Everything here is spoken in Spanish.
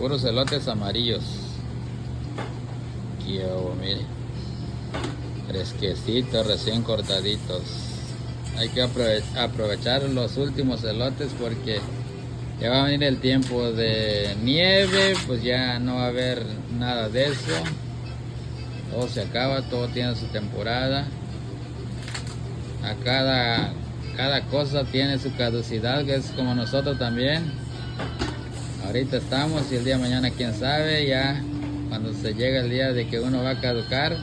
puros elotes amarillos. Aquí, mire, fresquecitos, recién cortaditos. Hay que aprovechar los últimos elotes porque ya va a venir el tiempo de nieve, pues ya no va a haber nada de eso. Todo se acaba, todo tiene su temporada. A cada cosa tiene su caducidad, que es como nosotros también. Ahorita estamos y el día de mañana quién sabe, ya cuando se llega el día de que uno va a caducar,